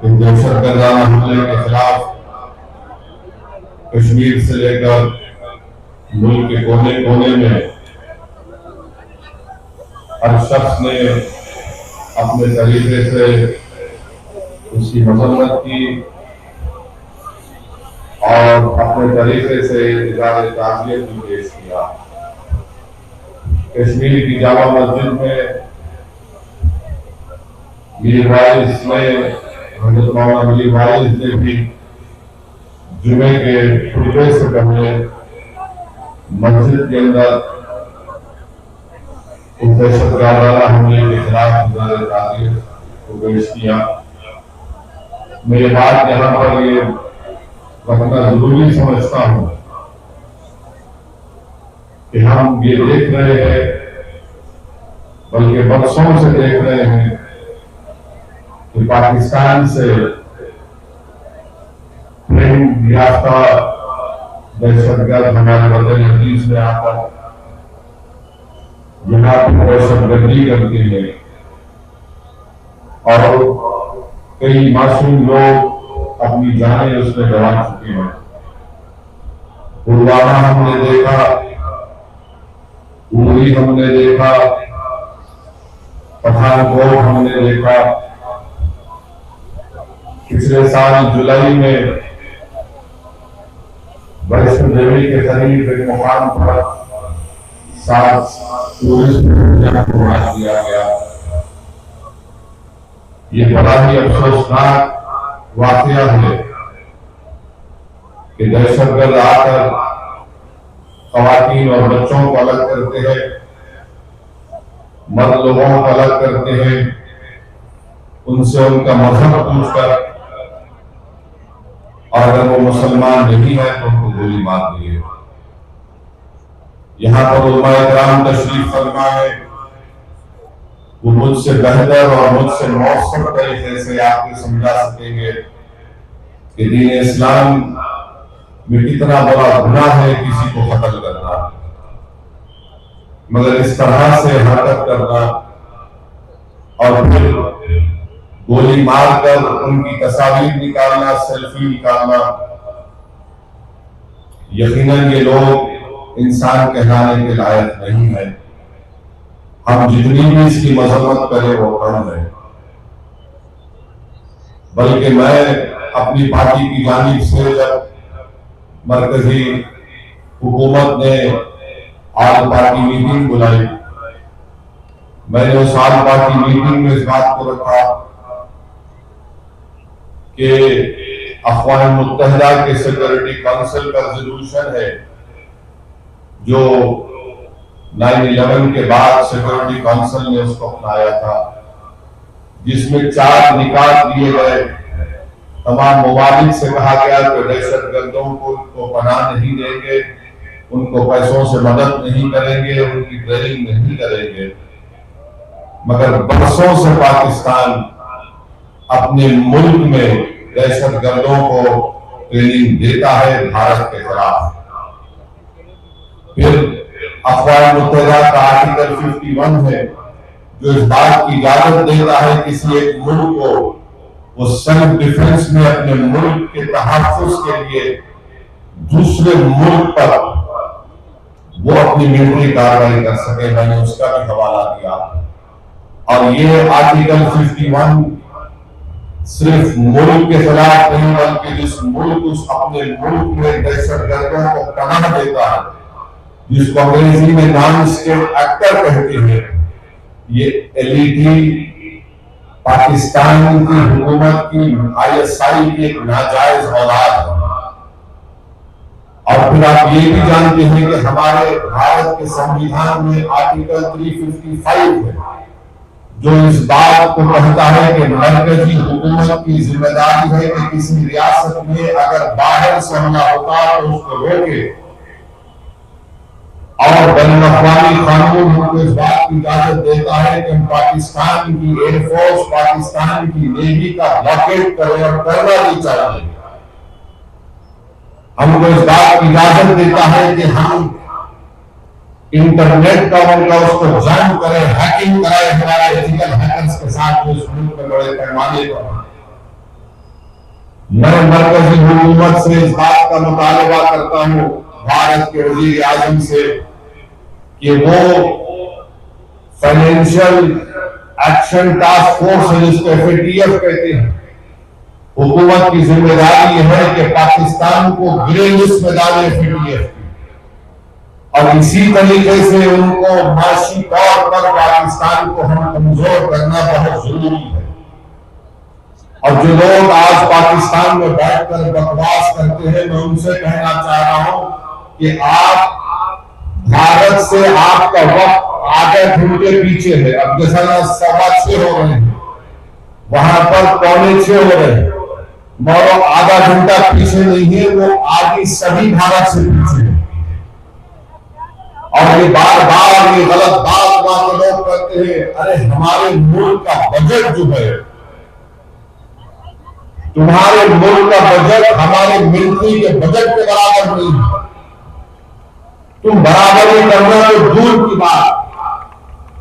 इन दहशतगर्दाना हमले के खिलाफ कश्मीर से लेकर मुल्क के कोने कोने में हर शख्स ने अपने तरीके से उसकी मजम्मत की और अपने तरीके से इज़हार ताज़ियत भी पेश किया। कश्मीर की जामा मस्जिद में मीर वाइस ने हज़रत मौलाना मीर वाइस ने भी जुमे के खुतबे से पहले मस्जिद के अंदर उस दहशतगर्दाना हमले के खिलाफ इज़हार ताज़ियत को पेश किया। मेरी बात यहाँ पर ये रखना जरूरी समझता हूँ कि हम ये देख रहे हैं, बल्कि बरसों से देख रहे हैं कि पाकिस्तान से ट्रेनिंग याफ्ता दहशतगर्द हमारे वतन अजीज में आकर यहाँ पर दहशतगर्दी करते हैं और कई मासूम लोग अपनी जानें उसमें गंवा चुके हैं। पुलवामा हमने देखा, उरी हमने देखा, पठानकोट हमने देखा। पिछले साल जुलाई में वैष्णो देवी के करीब एक मुकाम पर 7 टूरिस्ट को मार दिया गया। ये बड़ा ही अफसोसनाक वाकया है कि दहशतगर्द आकर खवातीन और बच्चों को अलग करते हैं, मर्द लोगों को अलग करते हैं, उनसे उनका मजहब पूछकर, और अगर वो मुसलमान नहीं है तो उनको गोली मार दी है। यहाँ पर उलमाए किराम तशरीफ फरमा है, वो मुझसे बेहतर और मुझसे मौसम तरीके से आपको समझा सकेंगे कि दीन इस्लाम में कितना बड़ा गुनाह है किसी को कत्ल करना, मगर इस तरह से हरकत करना और फिर गोली मारकर उनकी तस्वीर निकालना, सेल्फी निकालना, यकीनन ये लोग इंसान कहलाने के लायक नहीं है। हम जितनी भी इसकी मजम्मत करें वो कम है। बल्कि मैं अपनी पार्टी की जानिब से जब मरकजी हुकूमत ने आल पार्टी मीटिंग बुलाई, मैंने उस आल पार्टी मीटिंग में इस बात को रखा कि अक़वाम मुत्तहिदा के सिक्योरिटी काउंसिल का रेजोल्यूशन है जो 9/11 के बाद सिक्योरिटी काउंसिल ने उसको अपनाया था, जिसमें 4 निकात दिए गए। तमाम ममालिक से कहा गया कि दहशतगर्दों को पनाह नहीं देंगे, उनको पैसों से मदद नहीं करेंगे, उनकी ट्रेनिंग नहीं करेंगे। मगर बरसों से पाकिस्तान अपने मुल्क में दहशतगर्दों को ट्रेनिंग देता है भारत के खिलाफ। फिर अक़वाम मुत्तहिदा का आर्टिकल 51 है जो इस बात की इजाजत देता है किसी एक मुल्क को वो सेल्फ डिफेंस में अपने मुल्क के तहफ़्फ़ुज़ के लिए दूसरे मुल्क पर वो अपनी मिलिट्री कार्रवाई कर सके। मैंने उसका भी हवाला दिया। और ये आर्टिकल 51 सिर्फ मुल्क के खिलाफ नहीं, बल्कि जिस मुल्क उस अपने मुल्क में दहशतगर्दों को पनाह देता है, जिसको अंग्रेजी में नॉन स्टेट एक्टर कहते हैं, ये एलईटी पाकिस्तान की हुकूमत की ISI की एक नाजायज औलाद है। और फिर आप ये भी जानते हैं कि हमारे भारत के संविधान में आर्टिकल 355 है जो इस बात को कहता है कि मरकजी हुकूमत की जिम्मेदारी है कि किसी रियासत में अगर बाहर से हमला होता है तो उसको रोके, और बैनुल-अक़वामी कानून हमको इस बात की इजाजत देता है कि हम पाकिस्तान की एयरफोर्स, पाकिस्तान की नेवी का ब्लॉकेट करें और करना भी चाहिए। हमको इस बात की इजाजत देता है कि हम इंटरनेट का उनका उसको जैम करें, हैकिंग कराए हमारे एथिकल हैकर्स के साथ जो इस मुल्क में बड़े पैमाने पर। मैं मरकजी हुकूमत से इस बात का मुतालबा करता हूं, भारत के वजीर आजम से, कि वो फाइनेंशियल एक्शन टास्क फोर्स है जिसको FATF कहते हैं, हुकूमत की जिम्मेदारी यह है कि पाकिस्तान को ग्रे लिस्ट में डाले FATF, और इसी तरीके से उनको माशी तौर पर पाकिस्तान को हम कमजोर करना बहुत जरूरी है। और जो लोग आज पाकिस्तान में बैठकर बकवास करते हैं, मैं उनसे कहना चाह रहा हूं कि आप भारत से आपका वक्त आधे घंटे पीछे है। अब जैसा 6:15 हो रहे हैं, वहां पर 6:45 हो रहे हैं, मगर आधा घंटा पीछे नहीं है, वो आगे सभी भारत से पीछे है। और ये बार बार ये गलत बात लोग करते हैं, अरे हमारे मुल्क का बजट जो है, तुम्हारे मुल्क का बजट हमारे मिलिट्री के बजट के बराबर नहीं है। तुम बराबरी करना तो दूर की बात,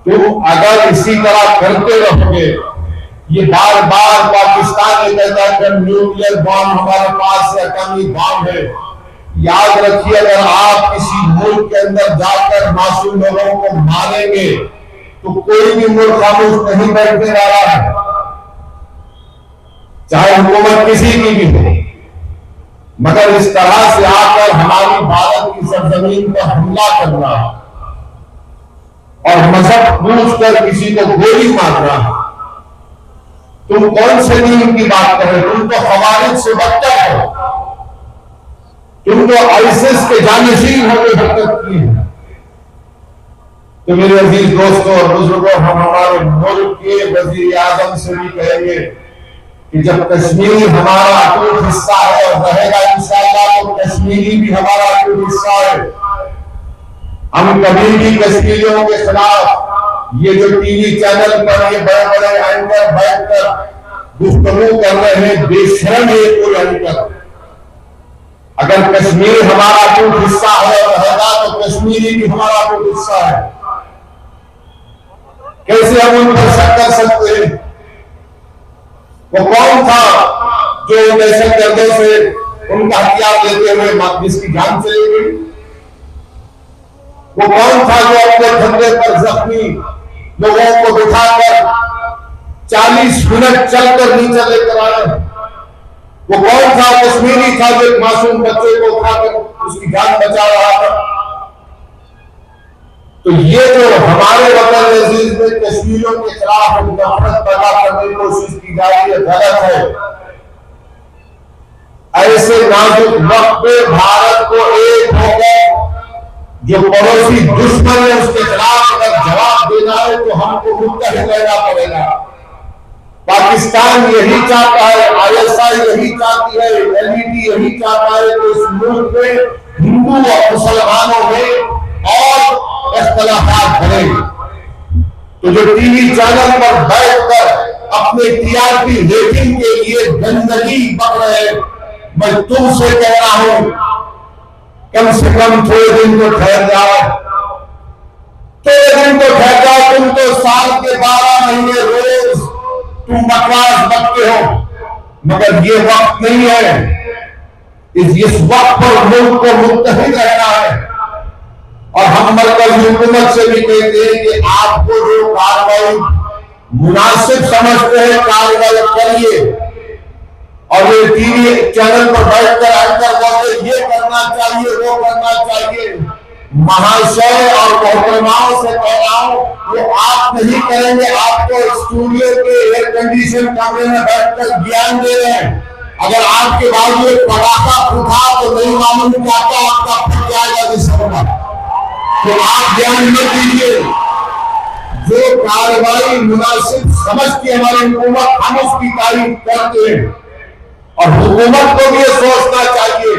तुम अगर इसी तरह करते रहोगे, ये बार बार पाकिस्तान ये कहता है कि न्यूक्लियर बॉम्ब हमारे पास है, एटॉमिक बॉम्ब है। याद रखिए, अगर आप किसी मुल्क के अंदर जाकर मासूम लोगों को मारेंगे तो कोई भी मुल्क खामोश नहीं बैठने वाला है, चाहे हुकूमत किसी की भी हो। मगर इस तरह से आकर हमारी भारत की सरजमीन पर हमला करना और मजहब पूछकर किसी को गोली मारना, तुम कौन से दीन की बात कर रहे हो? तुम तो खवारिज से बदतर हो, तुम तो आईसिस के जानशीन होकर हरकत की है। तो मेरे अजीज दोस्तों और बुजुर्गों, हम हमारे मुल्क के वजीर आजम से भी कहेंगे कि जब कश्मीर हमारा अटूट हिस्सा है और रहेगा इंशाअल्लाह, तो कश्मीरी भी हमारा अटूट हिस्सा है। हम कभी भी कश्मीरियों के खिलाफ ये जो टीवी चैनल पर ये बड़े बड़े एंकर बैठकर गुफ्तगू कर रहे हैं, बेशर्म है कोई एंकर। अगर कश्मीर हमारा अटूट हिस्सा है और रहेगा, तो कश्मीरी भी हमारा अटूट हिस्सा है। कैसे हम उन पर शक कर सकते हैं? वो कौन था जो दहशतगर्दों से उनका हथियार लेते हुए जिसकी जान चली गई? वो कौन था जो अपने धंधे पर जख्मी लोगों को बिठाकर 40 मिनट चलकर नीचे लेकर आए? वो कौन था? कश्मीरी था जो एक मासूम बच्चे को उठाकर उसकी जान बचा रहा था। तो ये जो हमारे वतन अजीज में कश्मीरियों के खिलाफ नफरत पैदा करने की कोशिश की जा रही है, गलत है। ऐसे नाजुक वक्त पे भारत को एक होकर जो पड़ोसी दुश्मन है उसके खिलाफ अगर जवाब देना है, तो हमको मुत्तहिद रहना पड़ेगा। पाकिस्तान यही चाहता है, ISI यही चाहती है, LED यही चाहता है कि इस मुल्क में हिंदू और मुसलमानों में और इख्तिलाफात बढ़ेंगे। तो जो टीवी चैनल पर बैठकर अपने TRP रेटिंग के लिए गंदगी बक रहे, मैं तुमसे कह रहा हूं, कम से कम थोड़े दिन तो ठहर जाओ, थोड़े दिन तो ठहर जाओ। तुम तो साल के 12 महीने रोज तुम बकवास बकते हो, मगर ये वक्त नहीं है। इस वक्त पर मुल्क को मुत्तहिद रहना है। और हम मरकजी हुकूमत से भी कहते हैं कि आपको जो कार्रवाई मुनासिब समझते हैं, कार्रवाई करिए। और ये टीवी चैनल पर बैठकर एंकर बोलते ये करना चाहिए, वो करना चाहिए, महाशय और मोहतरमाओं से कह रहा हूं, वो आप नहीं करेंगे। आपको स्टूडियो के एयर कंडीशन कमरे में बैठकर ज्ञान दे रहे हैं। अगर आपके बाजू एक पटाखा फूटा तो नहीं मालूम क्या क्या आपका फट जाएगा दिसंबर। तो आप ध्यान मत दीजिए। जो कार्रवाई मुनासिब समझती हमारी हुकूमत, हम उसकी तारीफ करते हैं। और हुकूमत को भी ये सोचना चाहिए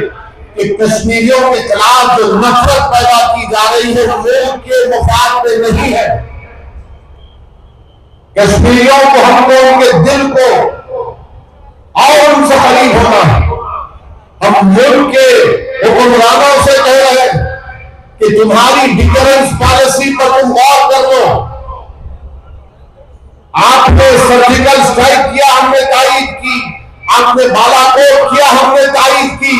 कि कश्मीरियों के खिलाफ जो नफरत पैदा की जा रही है, मुल्क के मुफाद में नहीं है। कश्मीरियों को, हमको उनके दिल को और उनसे करीब होना है। हम मुल्क के हुक्मरानों से कह रहे हैं कि तुम्हारी डिफरेंस पॉलिसी पर तुम गौर कर लो। आपने सर्जिकल स्ट्राइक किया, हमने तारीफ की। आपने बालाकोट किया, हमने तारीफ की।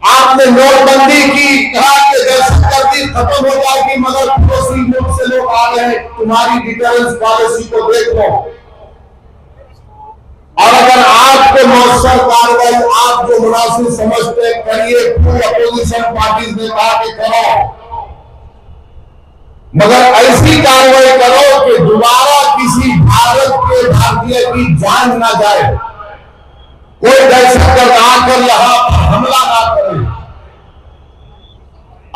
आपने नोटबंदी की, कहा कि दहशतगर्दी खत्म हो जाएगी, मगर पड़ोसी मुल्क से लोग आ गए। तुम्हारी डिटेरेंस पॉलिसी को देख लो। और अगर आपको मौसर कार्रवाई आप जो मुनासिब समझते करिए, पूरी अपोजिशन पार्टीज ने कहा कि करो, मगर ऐसी कार्रवाई करो कि दोबारा किसी भारतीय की जान ना जाए, कोई दहशतगर्द आकर यहां पर हमला ना करे।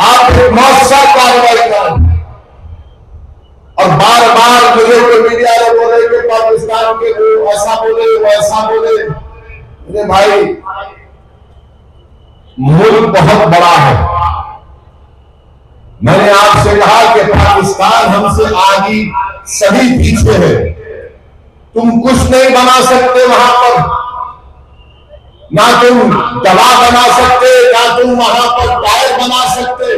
आप एक मौसर कार्रवाई करें। और बार बार मुझे तो मीडिया ने बोले कि पाकिस्तान के लोग ऐसा बोले, वो ऐसा बोले। अरे भाई, मुल्क बहुत बड़ा है। मैंने आपसे कहा कि पाकिस्तान हमसे आगे सभी पीछे है। तुम कुछ नहीं बना सकते वहां पर, ना तुम दवा बना सकते, ना तुम वहां पर टायर बना सकते,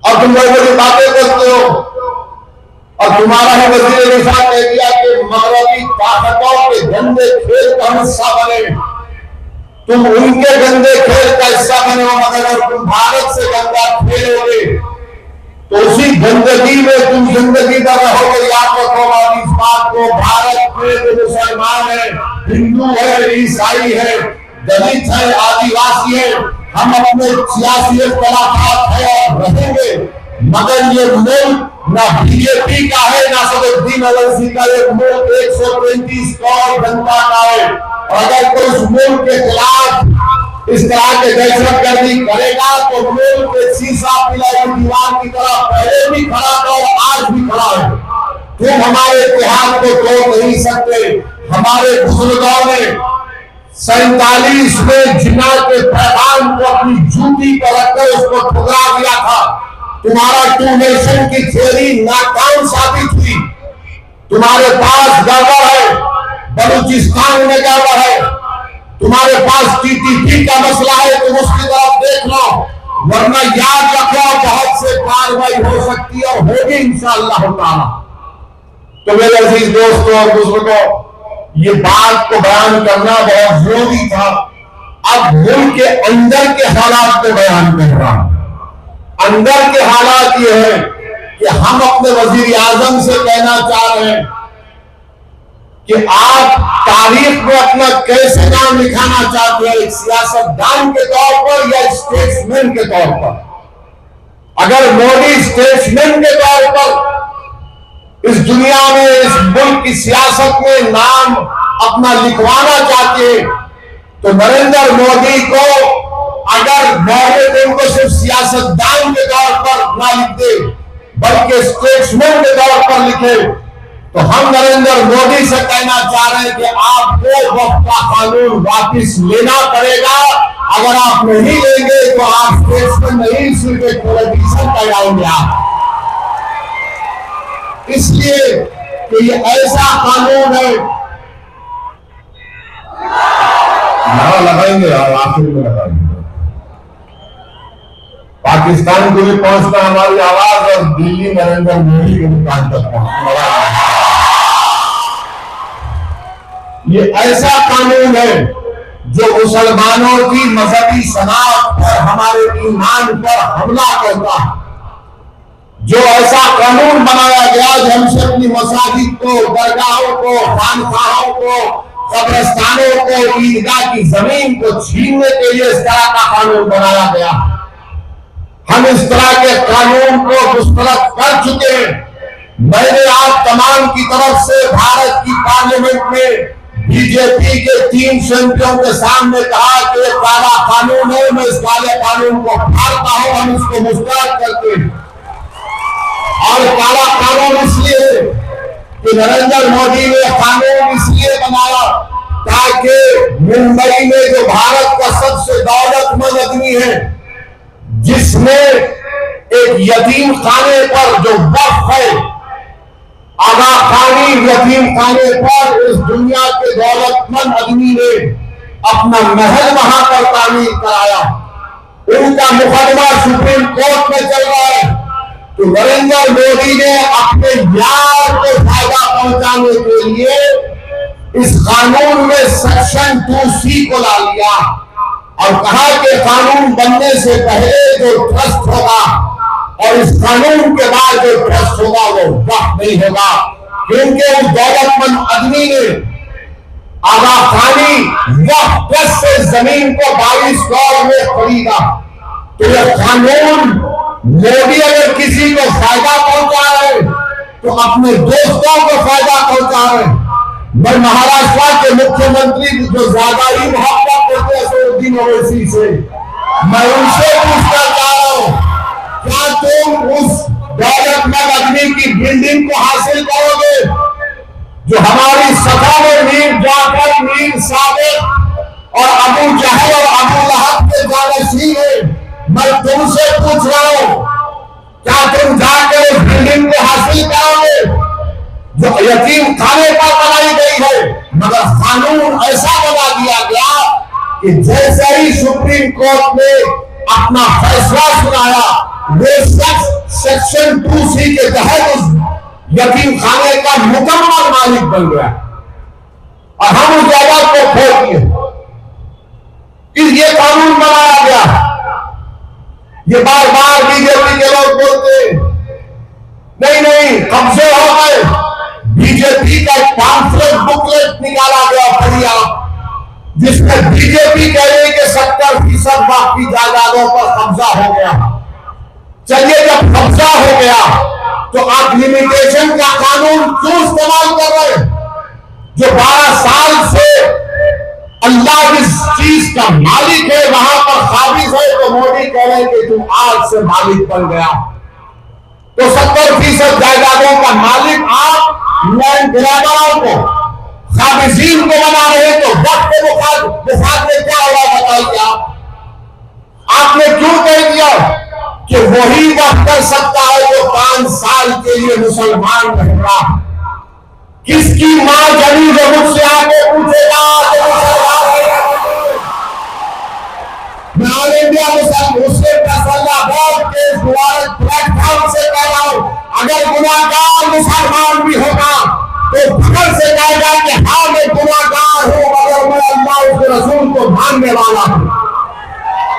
और तुम बड़ी बड़ी बातें करते हो। और तुम्हारा ही वजीर दिफा कह दिया कि मगरबी ताकतों के गंदे खेल का हिस्सा बने, तुम उनके गंदे खेल का हिस्सा बने हो। मगर अगर तुम भारत से गंदा खेलोगे तो उसी गंदगी में तुम जिंदगी भर रहोगे। याद रखो और इस बात को, भारत में जो मुसलमान है, हिंदू है, ईसाई है, दलित है, आदिवासी है, हम अपने सियासी इख्तिलाफात है और रहेंगे, मगर ये मुल्क ना बीजेपी का है, ना सदुद्दीन ओवैसी का। एक मुल्क 135 करोड़ जनता का है। और अगर कोई उस मुल्क के खिलाफ इस तरह के दहशतगर्दी करेगा तो मुल्क के शीशा पिलाई दीवार की तरह पहले भी खड़ा था और आज भी खड़ा है। तुम हमारे इतिहास को तोड़ नहीं सकते। हमारे बुजुर्गों ने 47 में जिन्ना के पैगाम को अपनी जूती पर रखकर उसको ठुकरा दिया था। तुम्हारा टू नेशन की थ्योरी नाकाम साबित हुई। तुम्हारे पास गड़बड़ है, बलूचिस्तान में गड़बड़ है, तुम्हारे पास टीटीपी का मसला है, तुम उसकी तरफ देख लो, वरना याद रखो बहुत से कार्रवाई हो सकती है और होगी इंशाअल्लाह ताला। तो मेरे अजीज दोस्तों और बुजुर्गों, ये बात को बयान करना बहुत जरूरी था। अब मुल्क के अंदर के हालात को बयान कर रहा हूं। अंदर के हालात ये है कि हम अपने वजीर आजम से कहना चाह रहे हैं कि आप तारीख में अपना कैसे नाम लिखाना चाहते हैं, एक सियासतदान के तौर पर या स्टेट्समैन के तौर पर। अगर मोदी स्टेट्समैन के तौर पर इस दुनिया में, इस मुल्क की सियासत में नाम अपना लिखवाना चाहते हैं, तो नरेंद्र मोदी को अगर मौके पे उनको सिर्फ सियासतदान के तौर पर ना लिख दे बल्कि स्टेट्समैन के तौर पर लिखे, तो हम नरेंद्र मोदी से कहना चाह रहे हैं कि आपको वक्त का कानून वापिस लेना पड़ेगा। अगर आप नहीं लेंगे तो आप स्टेट्समैन नहीं, सिर्फ एक पॉलिटिशियन कहलाएंगे आप। इसलिए कि ये ऐसा कानून है, नारा लगाएंगे और आखिर में लगाएंगे। पाकिस्तान को भी पहुंचना हमारी आवाज और दिल्ली नरेंद्र मोदी के दुकान तक पहुंचना। ये ऐसा कानून है जो मुसलमानों की मजहबी शनाख्त पर, हमारे ईमान पर हमला करता है। जो ऐसा कानून बनाया गया जो हमसे अपनी मसाजिद को, दरगाहों को, खानखाहों को, कब्रिस्तानों को, ईदगाह की जमीन को छीनने के लिए इस तरह का कानून बनाया गया। हम इस तरह के कानून को मुस्तरद कर चुके हैं। मैंने आप तमाम की तरफ से भारत की पार्लियामेंट में बीजेपी के 3 एमपियों के सामने कहा कि ये काला कानून है, मैं इस काले कानून को फाड़ता हूं, हम इसको मुस्तरद करते हैं। और काला कानून इसलिए कि नरेंद्र मोदी ने कानून इसलिए बनाया ताकि मुंबई में जो भारत का सबसे दौलतमंद आदमी है, जिसने एक यतीम खाने पर जो वक्फ है, आगा खानी यतीम खाने पर इस दुनिया के दौलतमंद आदमी ने अपना महल वहां पर तामीर कराया। उनका मुकदमा सुप्रीम कोर्ट में चल रहा है। तो नरेंद्र मोदी ने अपने यार को फायदा पहुंचाने के लिए इस कानून में सेक्शन 2C को ला लिया और कहा कि कानून बनने से पहले जो ट्रस्ट होगा और इस कानून के बाद जो ट्रस्ट होगा वो वक्फ नहीं होगा, क्योंकि उस दौलतमंद आदमी ने आगा खानी वक्फ ट्रस्ट से जमीन को 22 करोड़ में खरीदा। तो यह कानून मोदी अगर किसी को फायदा पहुंचा रहे तो अपने दोस्तों को फायदा पहुंचा रहे। मैं महाराष्ट्र के मुख्यमंत्री जो ज्यादा ही मोहब्बत करते हैं असदुद्दीन ओवैसी से, मैं उनसे पूछना चाह रहा हूं, क्या तुम उस दौलतमंद आदमी की बिल्डिंग को हासिल करोगे जो हमारी सभा में मीर जाफर, मीर साबिक और अबू जहल और अबू लहब के जानशीन है? मैं तुमसे पूछ रहा हूं, क्या तुम जाकर उस बिल्डिंग को हासिल करोगे जो यतीम खाने पर बनाई गई है? मगर कानून ऐसा बना दिया गया कि जैसे ही सुप्रीम कोर्ट ने अपना फैसला सुनाया, वो शख्स सेक्शन 2C के तहत उस यतीम खाने का मुकम्मल मालिक बन गया और हम उस जगह को खो दिए। ये कानून बनाया गया। ये बार बार बीजेपी के लोग बोलते नहीं कब्जे हो गए। बीजेपी का एक पैम्फलेट बुकलेट निकाला गया बढ़िया, जिसमें बीजेपी कह रही है कि 70% बाकी जायदादों पर कब्जा हो गया। चलिए, जब कब्जा हो गया तो आप लिमिटेशन का कानून क्यों इस्तेमाल कर रहे हैं? जो 12 साल से अल्लाह जिस चीज का मालिक है वहां पर काबिज है, तो मोदी कह रहे हैं कि तुम आज से मालिक बन गया। तो 70% जायदादों का मालिक आप लैंड ग्रैबरों को, काबिजीन को बना रहे हैं। तो वक्त के मुफाद में क्या हो रहा बताइए आप? आपने क्यों कह दिया कि वही वक्त कर सकता है जो 5 साल के लिए मुसलमान रहेगा? किसकी मां जनी जो मुझसे आगे पूछेगा तो मुसलमान मैं ऑल इंडिया मुस्लिम फैसला बोर्ड के प्लेटफॉर्म से कह रहा हूं, अगर गुनाहगार मुसलमान भी होगा तो फखर से कहेगा कि हाँ मैं गुनाहगार हूं, मगर मैं अल्लाह उसके रसूल को मानने वाला हूं।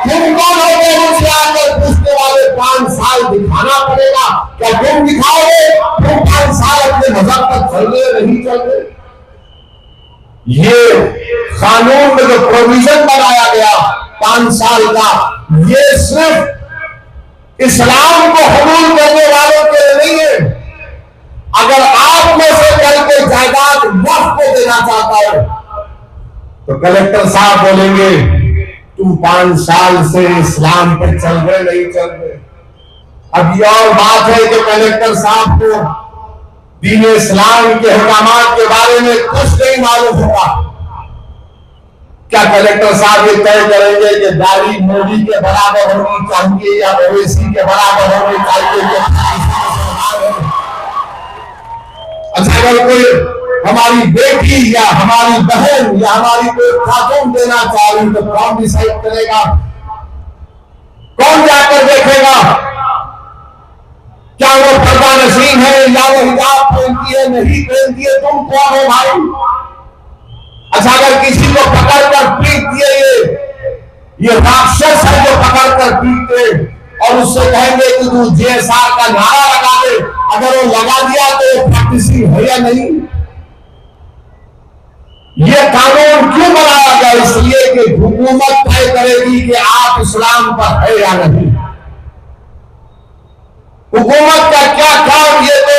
तुम कौन होगे मुझसे आकर पूछने वाले? 5 साल दिखाना पड़ेगा। क्या तुम दिखाओगे? तुम 5 साल अपने मजहब पर चल रहे नहीं चल रहे? ये कानून में जो प्रोविजन बनाया गया 5 साल का, ये सिर्फ इस्लाम को कबूल करने वालों के लिए नहीं है। अगर आप में से करके जायदाद वक्फ को देना चाहता है तो कलेक्टर साहब बोलेंगे तुम 5 साल से इस्लाम पर चल रहे नहीं चल रहे। अब ये और बात है कि कलेक्टर साहब को दीन इस्लाम के हुक्मात के बारे में कुछ नहीं मालूम होगा। क्या कलेक्टर साहब ये तय करेंगे कि दाढ़ी मोदी के बराबर होनी चाहिए या ओवैसी के बराबर होनी चाहिए? अच्छा, अगर कोई हमारी बेटी या हमारी बहन या हमारी कोई खातून देना चाह रही तो कौन डिसाइड करेगा? कौन जाकर देखेगा क्या वो पर्दा नशीन है या वो हिजाब पहनती है नहीं पहनती है? तुम कौन हो भाई? अच्छा, अगर किसी को पकड़ कर पीट दिए, ये राक्षस है जो पकड़ कर पीटते और उससे कहेंगे कि तू JSR का नारा लगा दे, अगर वो लगा दिया तो ये प्रैक्टिसिंग है या नहीं? ये कानून क्यों बनाया गया? इसलिए कि हुकूमत तय करेगी कि आप इस्लाम पर है या नहीं। हुकूमत का क्या काम? ये तो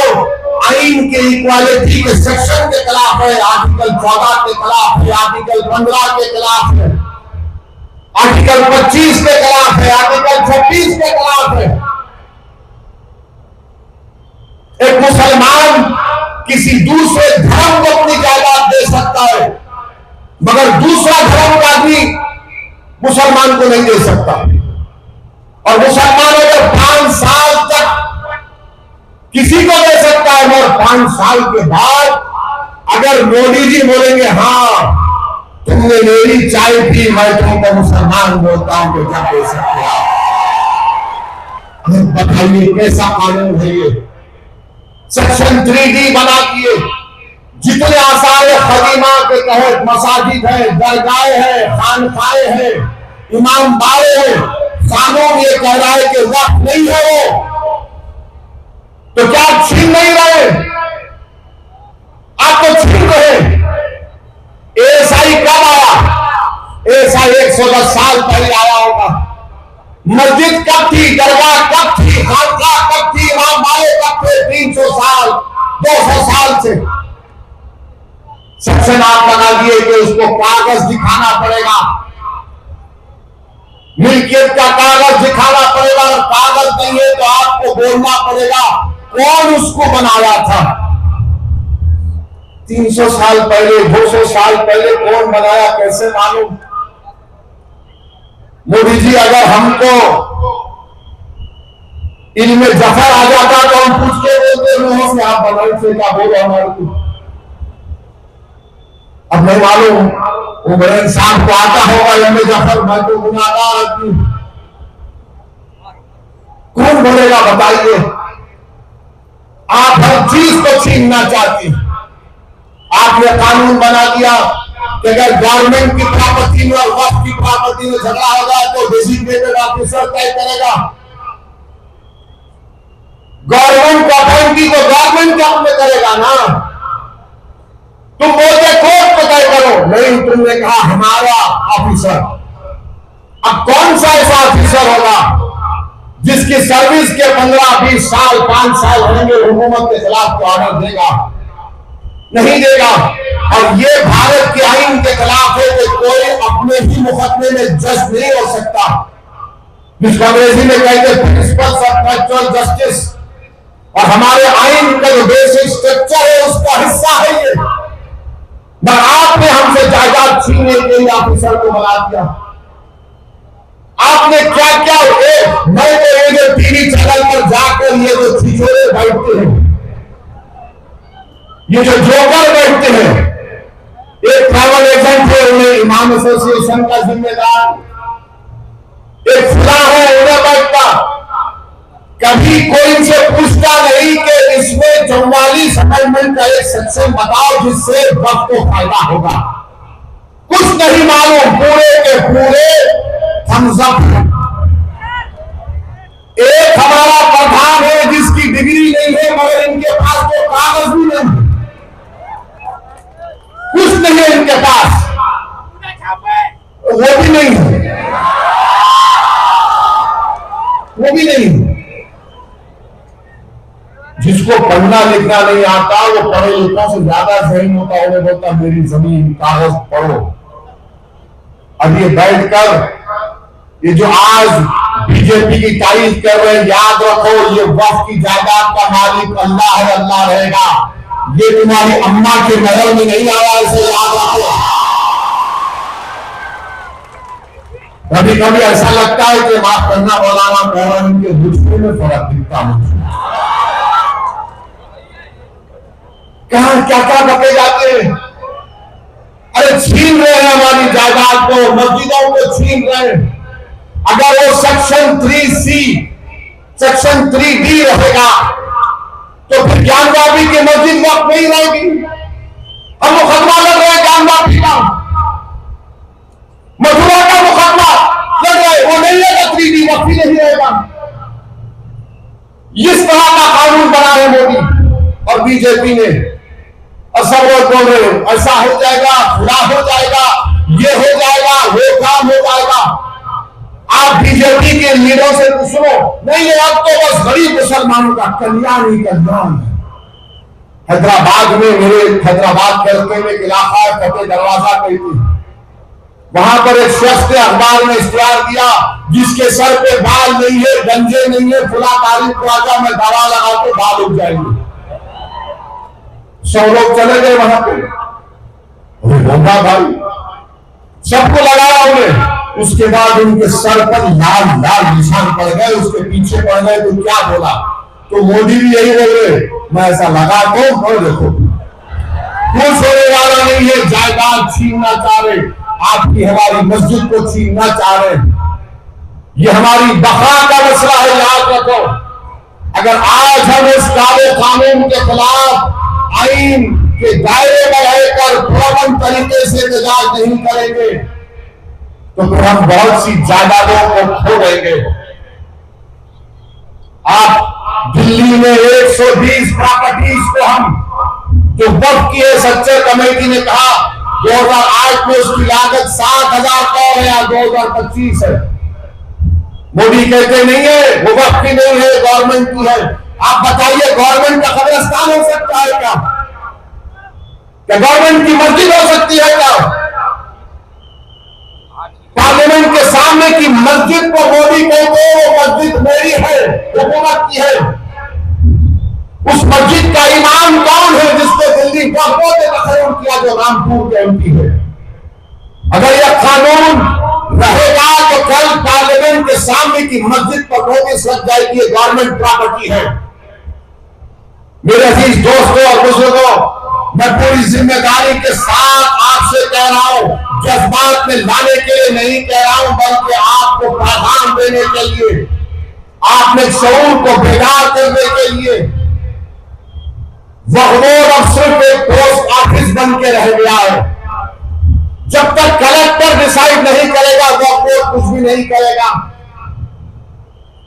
आइन के इक्वालिटी के सेक्शन के खिलाफ है, आर्टिकल 14 के खिलाफ है, आर्टिकल 15 के खिलाफ है, आर्टिकल 25 के खिलाफ है, आर्टिकल 26 के खिलाफ है। एक मुसलमान किसी दूसरे धर्म को अपनी जायदाद दे सकता है, मगर दूसरा धर्म का भी मुसलमान को नहीं दे सकता। और मुसलमान अगर 5 साल तक किसी को दे सकता है, मगर 5 साल के बाद अगर मोदी जी बोलेंगे हाँ तुमने मेरी चाय पी, मैं तुमको मुसलमान बोलता हूं, तो क्या दे सकते हैं? बताइए कैसा कानून है ये? सेक्शन 3D बना दिए, जितने आसार खदीमा के तहत मसाजिद है, दरगाहें है, खानखाए है, इमाम बारे है, कानून ये कह रहा है कि वक्त नहीं है वो, तो क्या आप छीन नहीं रहे? आप तो छीन रहे। एएसआई कब आया? एएसआई 110 साल पहले आया होगा। मस्जिद कब थी? दरगाह कब थी? खानकाह कब थी? इमाम बारे कब थे? 300 साल 200 साल से सेक्शन आप बना दिए कि उसको कागज दिखाना पड़ेगा, मिल्कियत का कागज दिखाना पड़ेगा। और कागज नहीं है तो आपको बोलना पड़ेगा कौन उसको बनाया था। 300 साल पहले, 200 साल पहले कौन बनाया, कैसे मालूम? मोदी जी, अगर हमको इनमें जफर आ जाता तो हम पूछ के बोलते मुंह से, आप बनाई से क्या बोलो हमारे को? अब नहीं मालूम, वो बड़े इंसान को आता होगा इनमें जफर, मैं तो गुनाहगार आदमी, कौन बोलेगा बताइए? आप हर चीज को छीनना चाहती। आपने कानून बना दिया कि अगर गवर्नमेंट की प्रॉपर्टी में और वक्फ की प्रॉपर्टी में झगड़ा होगा तो डेजिग्नेटेड ऑफिसर तय करेगा। गवर्नमेंट प्रॉपर्टी को गवर्नमेंट के हाथ में करेगा ना। तुम बोलते कोर्ट में तय करो, नहीं, तुमने कहा हमारा ऑफिसर। अब कौन सा ऐसा ऑफिसर होगा जिसकी सर्विस के 15-20 साल 5 साल होंगे, हुकूमत के खिलाफ तो ऑर्डर देगा? नहीं देगा। और ये भारत के आईन के खिलाफ है कि कोई अपने ही मुकदमे में जज नहीं हो सकता, जिसको अंग्रेजी में कहते हैं प्रिंसिपल्स ऑफ नेचुरल जस्टिस। और हमारे आईन का जो बेसिक स्ट्रक्चर है उसका हिस्सा है ये। न आपने हमसे जायदाद छीनने के लिए ऑफिसर को बना दिया। आपने क्या क्या मैं तो ये जो टीवी चैनल पर जाकर ये जो छिछोरे बैठते हैं, ये जो जोकर बैठते हैं, एक ट्रैवल एजेंट है उन्हें इमाम एसोसिएशन का जिम्मेदार, एक खुदा है उन्हें बैठता, कभी कोई इनसे पूछता नहीं कि इसमें 44 अमेंडमेंट का एक सेक्शन बताओ जिससे वक्त को फायदा होगा। कुछ नहीं मालूम, पूरे के पूरे थम्स अप। एक हमारा प्रधान है जिसकी डिग्री नहीं है मगर इनके पास तो कागज भी नहीं, कुछ नहीं है इनके पास, वो भी नहीं है, वो भी नहीं। जिसको पढ़ना लिखना नहीं आता वो पढ़े लिखों से ज्यादा जहन होता, उन्हें बोलता मेरी जमीन कागज पढ़ो। अब ये बैठकर ये जो आज बीजेपी की तारीफ कर रहे हैं, याद रखो ये वक्फ की जायदाद का मालिक अल्लाह है, अल्लाह रहेगा। ये तुम्हारी अम्मा के महल में नहीं आया, इसे याद रखो। कभी कभी ऐसा लगता है कि माफ करना मौलाना मौलाना के मुझको में फर्क दिखता मुझे। कहां क्या क्या बके जाते हैं। अरे छीन रहे हैं हमारी जायदाद को, मस्जिदों को छीन रहे हैं। अगर वो सेक्शन 3C सेक्शन 3D रहेगा तो फिर ज्ञानवापी की मस्जिद वक्त नहीं रहेगी। हम मुकदमा लड़ रहे हैं ज्ञानवापी का, मथुरा का मुकदमा लड़ रहे, वो नहीं रहेगा, 3D वक्त ही नहीं रहेगा। इस तरह का कानून बना है मोदी और बीजेपी ने, और सब लोग बोल रहे हो ऐसा हो जाएगा, खुदा हो जाएगा, ये हो जाएगा, वो काम हो जाएगा। आप बीजेपी के लीडरों से पूछ लो, नहीं अब तो बस गरीब मुसलमानों का कल्याण ही कल्याण है। हैदराबाद में मेरे हैदराबाद के एक इलाका है फतेह दरवाजा कहती, वहां पर एक शख्स ने अखबार में इश्तिहार दिया जिसके सर पे बाल नहीं है, गंजे नहीं है, फुला तारीख को आजा मैं दवा लगा तो बाल उग जाएंगे। 100 लोग चले गए वहां पे, होगा भाई, सबको लगाया उन्हें। उसके बाद उनके सर पर लाल लाल निशान पड़ गए, उसके पीछे पड़ गए। तो क्या बोला? तो मोदी भी यही बोल रहे, मैं ऐसा लगा तो और देखो कुछ होने वाला नहीं है। जायदाद छीनना चाह रहे, आपकी हमारी मस्जिद को छीनना चाह रहे, ये हमारी बका का मसला है, याद रखो। अगर आज हम इस काले कानून के खिलाफ आईन के दायरे में रहकर प्रबल तरीके से एहतजाज नहीं करेंगे तो फिर हम बहुत सी जायदादों को खो देंगे। आप दिल्ली में 120 प्रॉपर्टीज को हम जो वक्त किए, सच्चर कमेटी ने कहा 2008 में उसकी लागत 7,000 करोड़ है या 2025 है। मोदी कहते नहीं है वो वक्त की नहीं है, गवर्नमेंट की है। आप बताइए गवर्नमेंट का कब्रिस्तान हो सकता है क्या? क्या गवर्नमेंट की मस्जिद हो सकती है क्या? पार्लियामेंट के सामने की मस्जिद को मोदी कहते हैं वो मस्जिद मेरी है, हुकूमत की है। उस मस्जिद का इमाम कौन है जिसको दिल्ली वक्फ ने तकरीर किया, जो रामपुर के एमपी है? अगर यह कानून रहेगा तो कल पार्लियामेंट के सामने की मस्जिद पर नोटिस लग जाएगी, गवर्नमेंट प्रॉपर्टी है। मेरे अजीज दोस्तों और बुजुर्गों, मैं पूरी जिम्मेदारी के साथ आपसे कह रहा हूं, जज्बात में लाने के लिए नहीं कह रहा हूं, बल्कि आपको प्रावधान देने के लिए, आपने शऊर को बेदार करने के लिए। वह अब सिर्फ एक पोस्ट ऑफिस बन के रह गया है। जब तक कलेक्टर डिसाइड नहीं करेगा वह कोर्ट कुछ भी नहीं करेगा।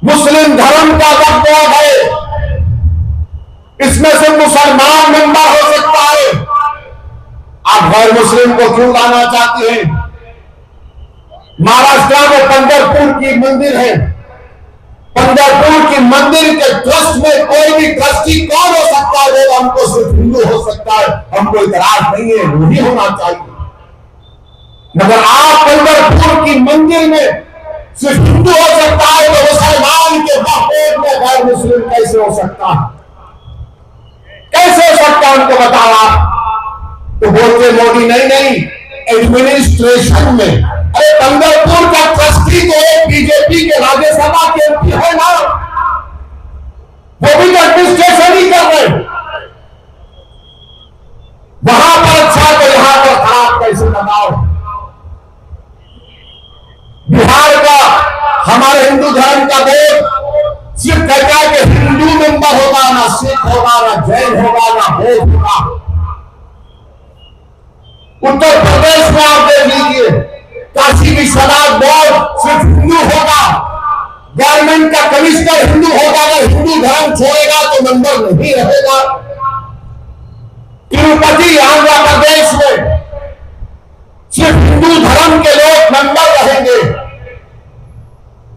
मुस्लिम धर्म का वक्फ बोर्ड है, इसमें से मुसलमान मेंबर हो सकता है। आप गैर मुस्लिम को क्यों लाना चाहते हैं? महाराष्ट्र में पंढरपुर की मंदिर है, पंढरपुर की मंदिर के ट्रस्ट में कोई भी ट्रस्टी कौन हो सकता है? वो हमको सिर्फ हिंदू हो सकता है, हमको इतराज नहीं है, वही होना चाहिए। मगर आप पंढरपुर की मंदिर में सिर्फ हिंदू हो सकता है तो मुसलमान के वक्फ में गैर मुस्लिम कैसे हो सकता है? कैसे हो सकता है उनको बताओ आप। तो बोलते मोदी नहीं एडमिनिस्ट्रेशन में। अरे पंढरपुर का ट्रस्टी तो एक बीजेपी के राज्यसभा के एमपी है ना, वो भी तो एडमिनिस्ट्रेशन ही कर रहे। वहां पर अच्छा तो यहां पर खराब कैसे बताओ? बिहार का हमारे हिंदू धर्म का बोर्ड सिर्फ कहता है कि हिंदू मेंबर होगा, ना सिख होगा, ना जैन होगा, ना बौद्ध होगा। उत्तर प्रदेश में आप देख लीजिए, काशी विश्वनाथ बोर्ड सिर्फ हिंदू होगा, गवर्नमेंट का कमिश्नर हिंदू होगा। अगर हिंदू धर्म छोड़ेगा तो मेंबर नहीं रहेगा। तिरुपति आंध्र प्रदेश में सिर्फ हिंदू धर्म के लोग मेंबर रहेंगे।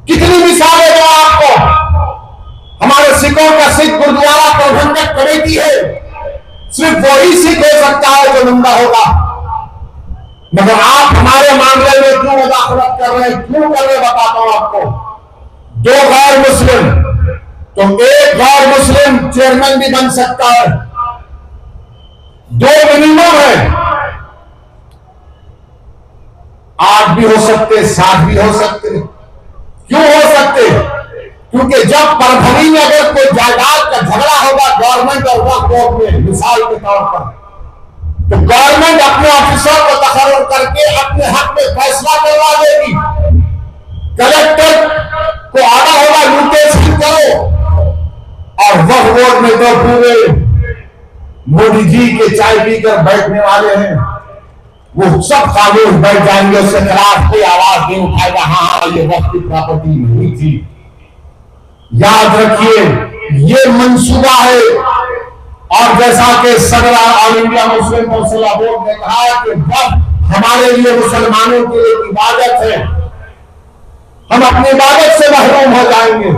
कितनी मिसालें दो आपको। हमारे सिखों का सिख गुरुद्वारा प्रबंधक कमेटी है, सिर्फ वही सिख हो सकता है जो मेंबर होगा। मगर आप हमारे मामले में क्यों मुदाखलत कर रहे हैं? क्यों कर रहे बताता हूं आपको। 2 गैर मुस्लिम तो एक गैर मुस्लिम चेयरमैन भी बन सकता है। 2 मिनिमम है, 8 भी हो सकते, 7 भी हो सकते। क्यों हो सकते? क्योंकि जब परभणी में अगर कोई जायदाद का झगड़ा होगा गवर्नमेंट और वक्फ बोर्ड में, मिसाल के तौर पर, तो गवर्नमेंट अपने ऑफिसर को तकर्रुर करके अपने हक में फैसला करवा देगी। कलेक्टर को ऑर्डर होगा नोटिस करो, और वक्फ बोर्ड में तो पूरे मोदी जी के चाय पीकर बैठने वाले हैं, वो सब खामोश बैठ जाएंगे, उसके खिलाफ कोई आवाज नहीं उठाएगा। हाँ ये वक्फ की प्रॉपर्टी नहीं थी। याद रखिए ये मंसूबा है। और जैसा कि सदर ऑल इंडिया मुस्लिम फैसला बोर्ड ने कहा कि वक्फ हमारे लिए मुसलमानों के लिए इबादत है, हम अपनी इबादत से महरूम हो जाएंगे।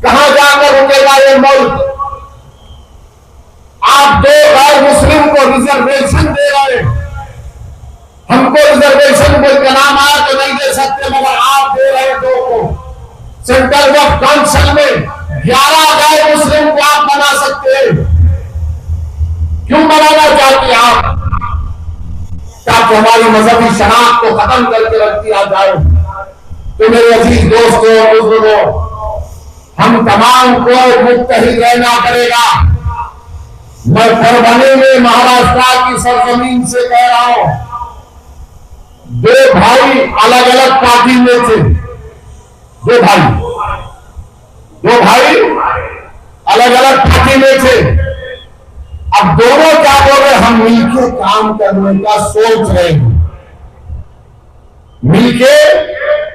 कहां जाकर रुकेगा ये मुल्क? आप 2 गैर मुस्लिम को रिजर्वेशन दे रहे, हमको रिजर्वेशन कोई का नाम आया तो नहीं दे सकते, मगर आप दे रहे 2 को। सेंट्रल वक्फ काउंसिल में 11 गैर मुस्लिम को आप बना सकते हैं। क्यों बनाना चाहते हैं आप? ताकि हमारी मजहबी शनाख्त को खत्म करके रख दिया जाए। तो मेरे अजीज दोस्तों और बुजुर्गों, हम तमाम को मुत्तहिद रहना पड़ेगा। मैं परभणी में महाराष्ट्र की सरजमीन से कह रहा हूं, 2 भाई अलग अलग पार्टी में थे। 2 भाई अलग अलग पार्टी में थे। अब दोनों क्या बोल रहे, हम मिलके काम करने का सोच रहे हैं, मिलके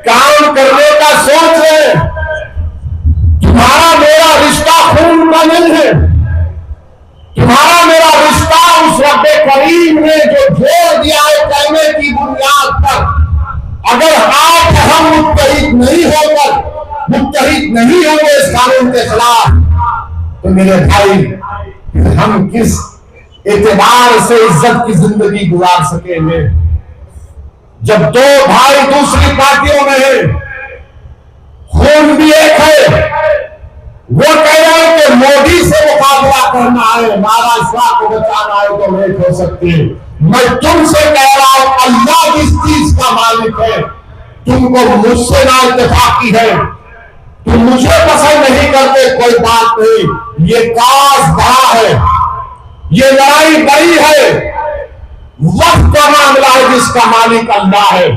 काम करने का सोच रहे हैं। तुम्हारा मेरा रिश्ता खून का नहीं है, तुम्हारा मेरा रिश्ता उस रब्बे करीम ने जो जोड़ दिया है कहने की बुनियाद पर। अगर आज हम मुत्तहिद नहीं होंगे इस कानून के खिलाफ, तो मेरे भाई हम किस एतबार से इज्जत की जिंदगी गुजार सकेंगे। जब दो भाई दूसरी पार्टियों में है, खून भी एक है, वो कह रहे हैं कि मोदी से मुकाबला करना है, महाराष्ट्र को बचाना है तो लेट हो सकती है। मैं तुमसे कह रहा हूं, अल्लाह इस चीज का मालिक है, तुमको मुझसे ना इत्तेफाकी है, तुम मुझे पसंद नहीं करते, कोई बात नहीं, ये काज बड़ा है, ये लड़ाई बड़ी है, वक्त का मामला है जिसका मालिक अल्लाह है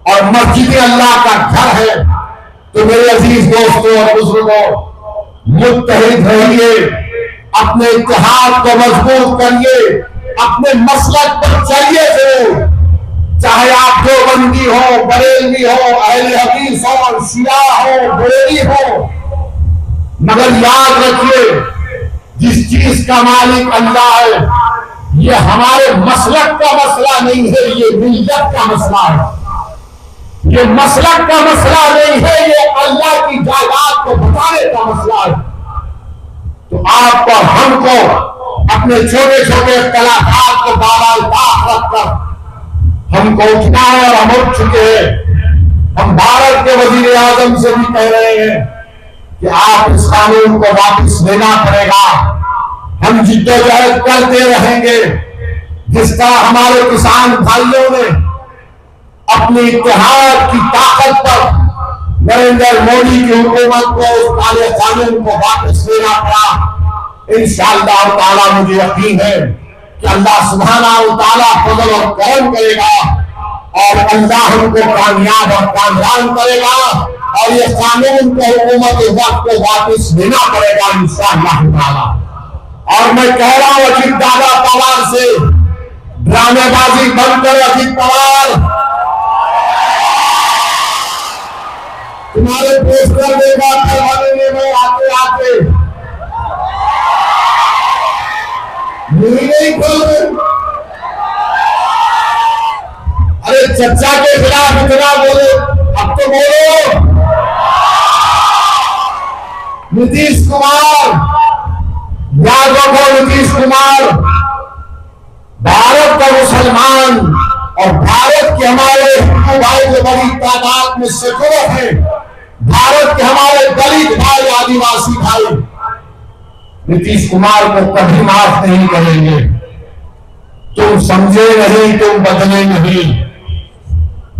और मस्जिद अल्लाह का घर है। तो मेरे अजीज दोस्तों और बुजुर्गों, मुत्तहिद रहिए, अपने इत्तेहाद को मजबूत करिए, अपने मसलक पर चलिए जरूर, चाहे आप देवबंदी हो, बरेलवी हो, अहले हदीस हो, शिया हो, बरेली हो, मगर याद रखिए जिस चीज का मालिक अल्लाह है, ये हमारे मसलक का मसला नहीं है, ये मिल्लत का मसला है। ये मसलक का मसला नहीं है, ये अल्लाह की जायदाद को बचाने का मसला है। तो आपको हमको अपने छोटे छोटे कलाकार को बालाल्ताक रखकर हमको उठना है और हम उठ चुके हैं। हम भारत के वजीर आजम से भी कह रहे हैं कि आप इस कानून को वापस लेना पड़ेगा। हम जिद्दोजहद करते रहेंगे, जिसका हमारे किसान भाइयों ने अपनी इत्तेहाद की ताकत पर नरेंद्र मोदी की हुकूमत को उस काले कानून को वापस लेना पड़ा। इंशाअल्लाह ताला मुझे यकीन है कि अल्लाह सुब्हानहू व तआला फजल और करम करेगा और अल्लाह हमको कामयाब और कामयाब करेगा और ये कानून को हुकूमत वक्त को वापस लेना पड़ेगा इंशाअल्लाह ताला। और मैं कह रहा हूं अजीत दादा पवार से, ड्रामेबाजी बंद करो अजीत पवार। तुम्हारे पोस्टर देगा करवाने में आते आते नहीं खोल। अरे चर्चा के खिलाफ इतना बोले, अब तो बोलो। नीतीश कुमार, याद रखो नीतीश कुमार भारत का मुसलमान और भारत के हमारे हिंदू भाई जो बड़ी तादाद में सैकड़ों हैं, भारत के हमारे दलित भाई, आदिवासी भाई नीतीश कुमार को कभी माफ नहीं करेंगे। तुम समझे नहीं, तुम बदले नहीं,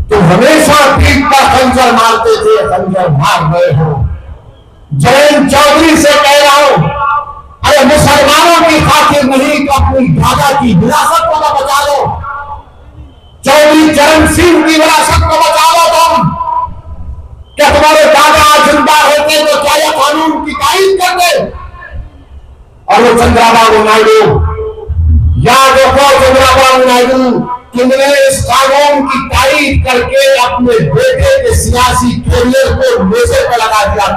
तुम हमेशा पीठ पर खंजर मारते थे, खंजर मार रहे हो। जयंत चौधरी से कह रहा हूं, अरे मुसलमानों की खातिर नहीं तो अपनी दादा की विरासत को बचा लो। चौधरी चरण सिंह की विरासत को बचा लो तुम। क्या तुम्हारे दादा जिंदा होते तो क्या यह कानून की तारीफ करते? और वो चंद्रबाबू नायडू, याद रखो चंद्रबाबू नायडू, तुमने इस कानून की तारीफ करके अपने बेटे के सियासी कैरियर को मेजे पर लगा दिया।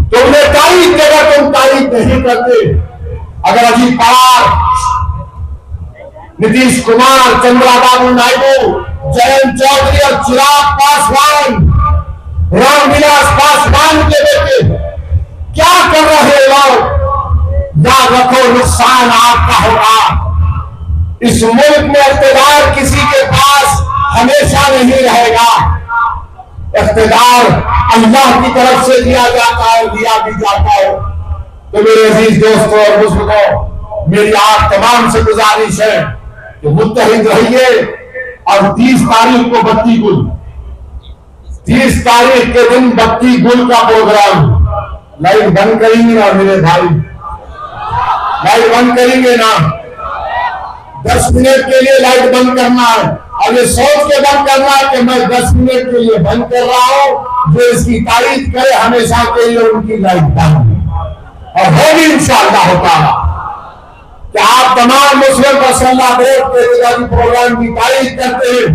तुमने तारीफ की, अगर तुम तारीफ नहीं करते, अगर अजीत पवार, नीतीश कुमार, चंद्रबाबू नायडू, जयंत चौधरी और चिराग पासवान, रामविलास पासवान के बेटे क्या कर रहे लोग, याद रखो नुकसान आपका होगा। इस मुल्क में इख्तियार किसी के पास हमेशा नहीं रहेगा। इख्तियार अल्लाह की तरफ से दिया जाता है, दिया भी जाता है। तो मेरे अजीज दोस्तों और बुजुर्गों, मेरी आप तमाम से गुजारिश है कि मुत्तहिद रहिए। और 30 तारीख को बत्ती गुल, 30 तारीख के दिन बत्ती गुल का प्रोग्राम, लाइट बंद करेंगे ना मेरे भाई, लाइट बंद करेंगे ना, 10 मिनट के लिए लाइट बंद करना है। और ये सोच के बंद करना है कि मैं 10 मिनट के लिए बंद कर रहा हूं, जो इसकी तारीफ करे हमेशा के लिए उनकी लाइट बंद और होगी इंशाअल्लाह ताला। कि आप तमाम मुस्लिम मसल्ला बोर्ड के इत्यादि प्रोग्राम की तारीफ करते हैं,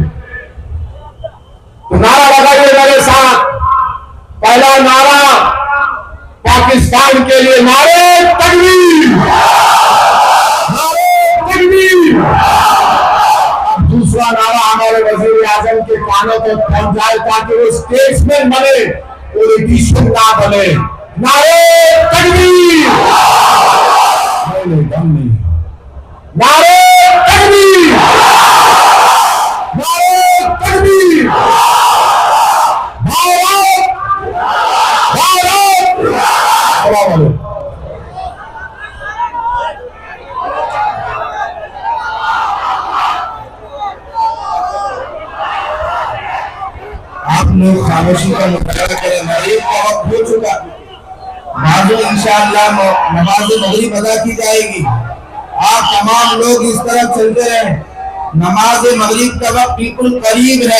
तो नारा लगाइए मेरे साथ। पहला नारा पाकिस्तान के लिए, नारे तकबीर, नारे तकबीर। दूसरा नारा हमारे वजीर आजम के कानों तक पहुंच जाए ताकि वो स्टेट्समैन बने, पॉलिटिशियन ना बने। नारे तकबीर, नहीं दम नहीं, नारे तकबीर, नारे तकबीर। भारत भारत भारत। आप लोग खामोशी का मुताबिक करें। मगरिब का वक्त हो चुका, बाद में इंशाअल्लाह नमाज मगरिब अदा की जाएगी। आप तमाम लोग इस तरफ चलते रहे, नमाज मगरिब का वक्त बिल्कुल करीब है।